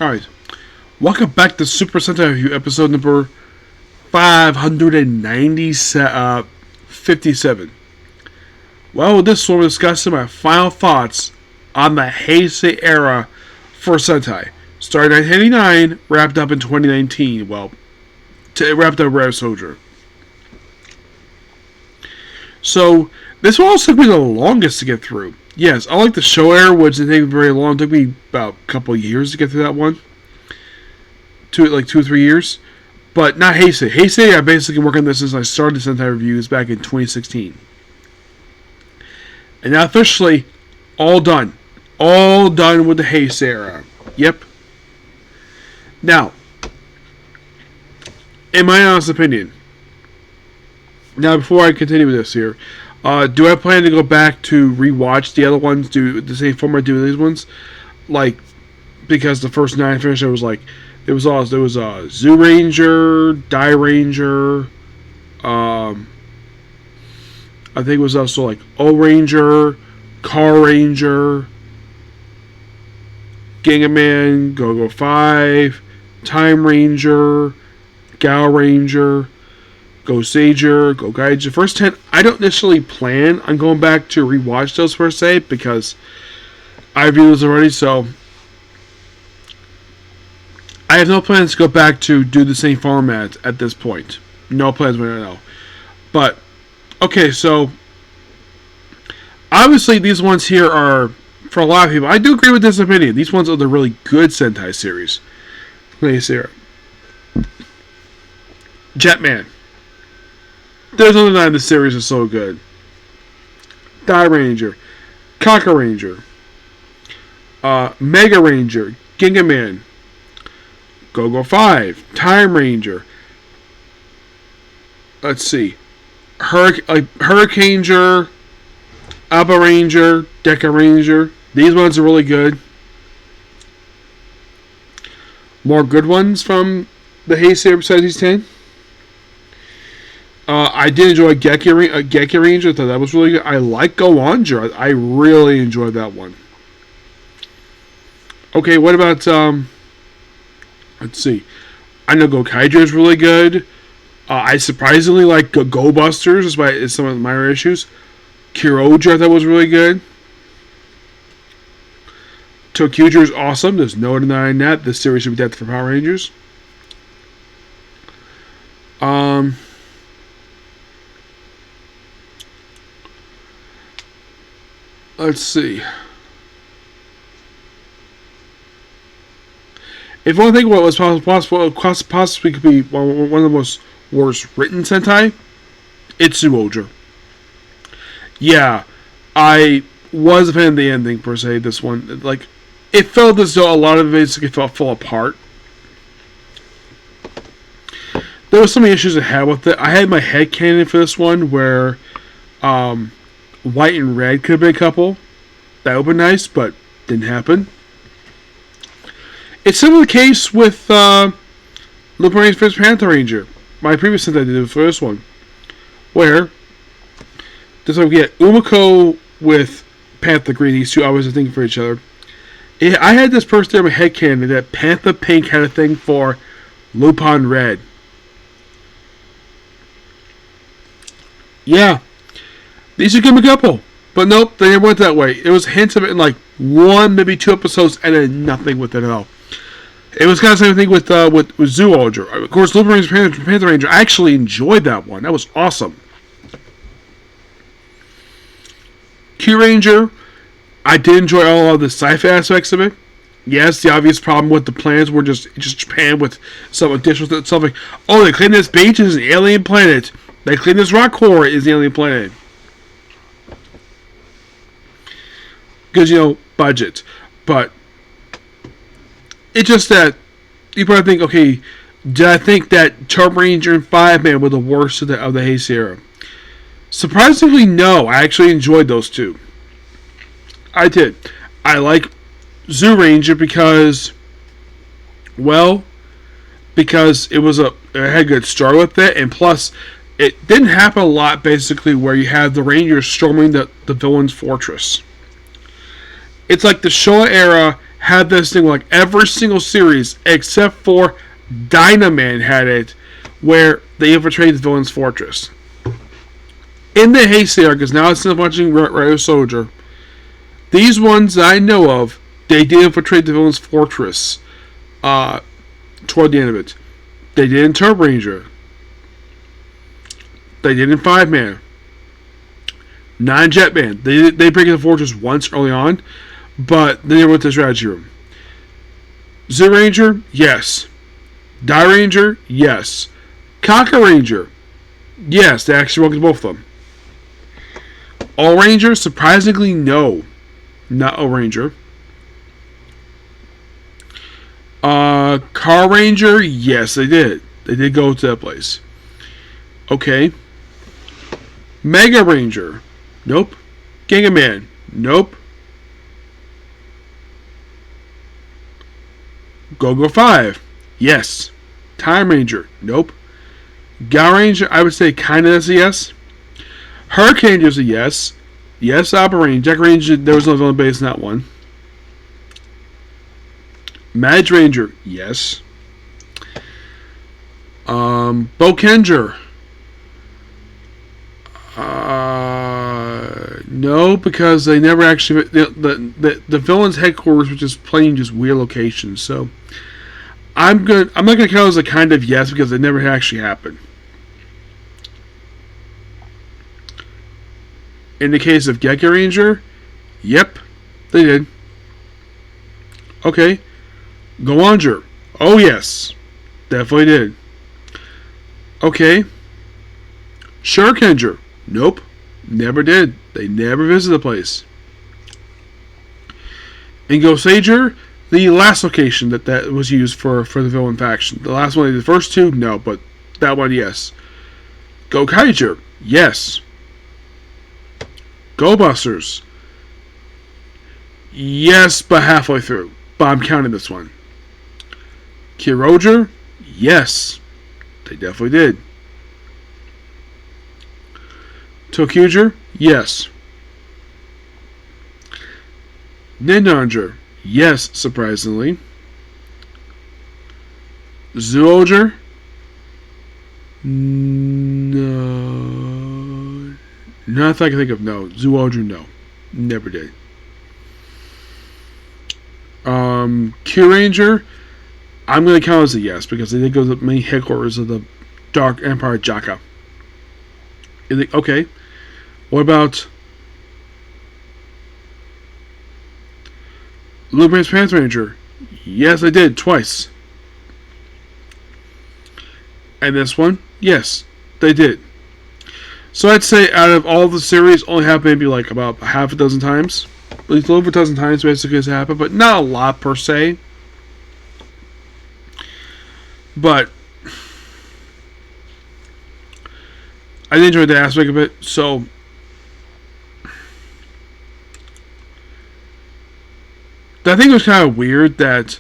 Alright, welcome back to Super Sentai Review, episode number 557. Well, with this one, we're discussing my final thoughts on the Heisei era for Sentai. Started in 1989, wrapped up in 2019. Well, it wrapped up Rare Soldier. So, this one also took me the longest to get through. Yes, unlike the show era, which didn't take very long, it took me about a couple of years to get through that one. 2 or 3 years. But not Heisei. Heisei, I basically worked on this since I started Sentai Reviews back in 2016. And now officially, all done. All done with the Heisei era. Yep. Now, in my honest opinion, now before I continue with this here, do I plan to go back to rewatch the other ones, do the same format, do these ones? Like, because the first 9 finished, it was like, there was Zoo Ranger, Die Ranger, I think it was also like O Ranger, Car Ranger, Gingaman, Go-Go 5, Time Ranger, Gal Ranger, Go Sager, Go Gaijin. First 10, I don't necessarily plan on going back to rewatch those per se, because I reviewed those already, so I have no plans to go back to do the same format at this point. No plans right now. But, okay, so obviously these ones here are, for a lot of people, I do agree with this opinion. These ones are the really good Sentai series. Let me see here. Jetman. There's no denying the series is so good. Die Ranger. Kaka Ranger. Mega Ranger. Gingaman. Go-Go 5. Time Ranger. Let's see. Hurricaneger. Abba Ranger. Deca Ranger. These ones are really good. More good ones from the Heisei besides these 10. I did enjoy Geki Ranger. I thought that was really good. I like Go Ranger. I really enjoyed that one. Okay, what about, let's see. I know Go Kaiju is really good. I surprisingly like Go Busters, despite some of the minor issues. Kiroja I thought was really good. Tokyuja is awesome. There's no denying that. This series should be dead for Power Rangers. Let's see. If one thing what was possibly could be one of the most worst written Sentai, it's Zuoja. Yeah, I was a fan of the ending per se. This one, like, it felt as though a lot of it basically fell apart. There were some issues I had with it. I had my headcanon for this one where, White and Red could have been a couple. That would be nice, but didn't happen. It's similar case with Little Marines vs. Panther Ranger. My previous Sentai did for this one. Where this one we get Umiko with Panther Green, these two always are thinking for each other. I had this person in my headcanon that Panther Pink had a thing for Lupin Red. Yeah. These should give him a couple. But nope, they never went that way. It was hints of it in like 1, maybe 2 episodes, and then nothing with it at all. It was kind of the same thing with Zoolager. Of course, Little Marines Panther Ranger, I actually enjoyed that one. That was awesome. Q Ranger, I did enjoy all of the sci-fi aspects of it. Yes, the obvious problem with the plans were just Japan with some additional stuff like, oh, they claim this beach is an alien planet. They claim this rock core is the alien planet. Because, budget. But it's just that you probably think, okay, did I think that Charm Ranger and Fireman were the worst of the Heisei era? Surprisingly, no. I actually enjoyed those two. I did. I like Zoo Ranger because it had a good start with it, and plus, it didn't happen a lot, basically, where you have the Rangers storming the villain's fortress. It's like the Showa era had this thing like every single series except for Dynaman had it, where they infiltrated the villain's fortress. In the Heisei arc, because now instead of watching Rio Soldier, these ones that I know of, they did infiltrate the villain's fortress toward the end of it. They did in Turbo Ranger. They did in 5-Man. 9 Jetman. They break the fortress once early on, but then they went to the strategy room. Zero Ranger, yes. Die Ranger, yes. Kaka Ranger, yes. They actually walked both of them. All Ranger, surprisingly, no. Not O Ranger. Car Ranger, yes, they did. They did go to that place. Okay. Mega Ranger, nope. Gangaman, nope. Go-Go 5, yes. Time Ranger, nope. Gal Ranger, I would say kind of is a yes. Hurricane Ranger is a yes. Yes, Opera Ranger. Jack Ranger, there was no villain base in that one. Madge Ranger, yes. Bokenger. No, because they never actually the villain's headquarters was just plain just weird locations. So I'm not gonna count it as a kind of yes because it never actually happened. In the case of Geki Ranger, yep, they did. Okay. Goanger, oh yes, definitely did. Okay. Shurikenger, nope, never did. They never visited the place. In Gosager, the last location that was used for the villain faction. The last one, the first two, no, but that one, yes. Gokaiger, yes. Go Busters, yes, but halfway through. But I'm counting this one. Kiroger, yes, they definitely did. Tokuger, yes. Ninjanger, yes, surprisingly. Zooger, no. Nothing I can think of, no. Zooger, no. Never did. Q-Ranger, I'm going to count as a yes, because they did go to the main headquarters of the Dark Empire Jaka. Okay. What about Luminous Panther Ranger? Yes, I did, twice. And this one? Yes, they did. So I'd say out of all the series, only happened maybe like about half a dozen times. At least over a dozen times basically has happened, but not a lot per se. But I did enjoy the aspect of it, so I think it was kind of weird that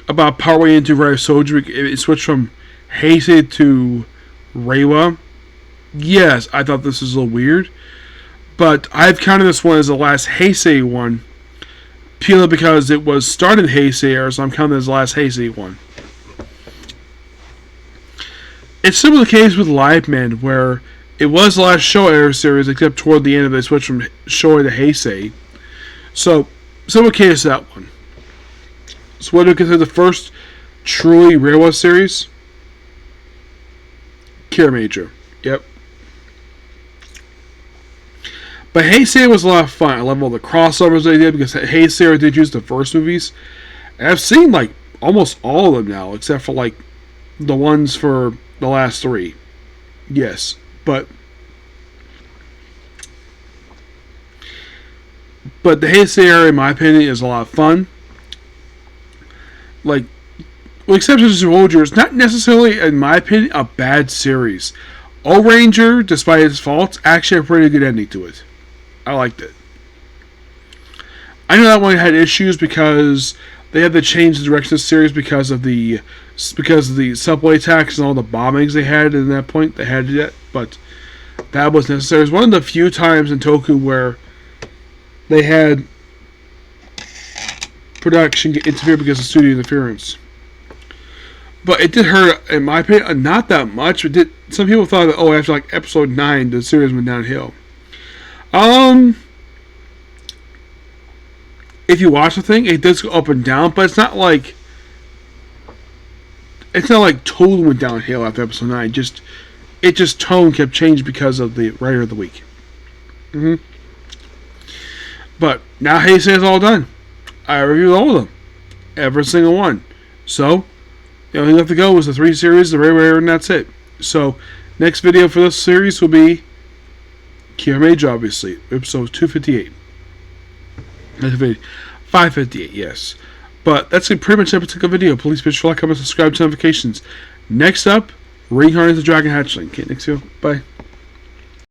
about partway into Rise of Soldier, it switched from Heisei to Reiwa. Yes, I thought this was a little weird, but I've counted this one as the last Heisei one, purely because it was started Heisei era, so I'm counting it as the last Heisei one. It's similar the case with Live Man, where it was the last Showa era series, except toward the end of it, it switched from Showa to Heisei. So, similar case to that one. So, what do you consider the first truly Reiwa series? Kira Major. Yep. But Heisei was a lot of fun. I love all the crossovers they did, because Heisei did use the first movies. And I've seen like almost all of them now, except for like the ones for the last three. Yes. But the Heisei era, in my opinion, is a lot of fun. Like, with exception of Soldier, it's not necessarily, in my opinion, a bad series. O-Ranger, despite its faults, actually had a pretty good ending to it. I liked it. I know that one had issues because they had to change the direction of the series because of the subway attacks and all the bombings they had at that point. They had to do that, but that was necessary. It was one of the few times in Toku where they had production get interfered because of studio interference. But it did hurt, in my opinion, not that much. It did. Some people thought that after like episode 9, the series went downhill. If you watch the thing, it does go up and down, but it's not like tone went downhill after episode 9. Tone kept changing because of the writer of the week. But now Heisei is all done. I reviewed all of them, every single one. So the only thing left to go was the 3 series, the Rare, and that's it. So next video for this series will be Kira Major, obviously, episode 258. 558, yes. But that's pretty much every single video. Please be sure to like, comment, subscribe to notifications. Next up, Reincarnate the Dragon Hatchling. Okay, next video. Bye.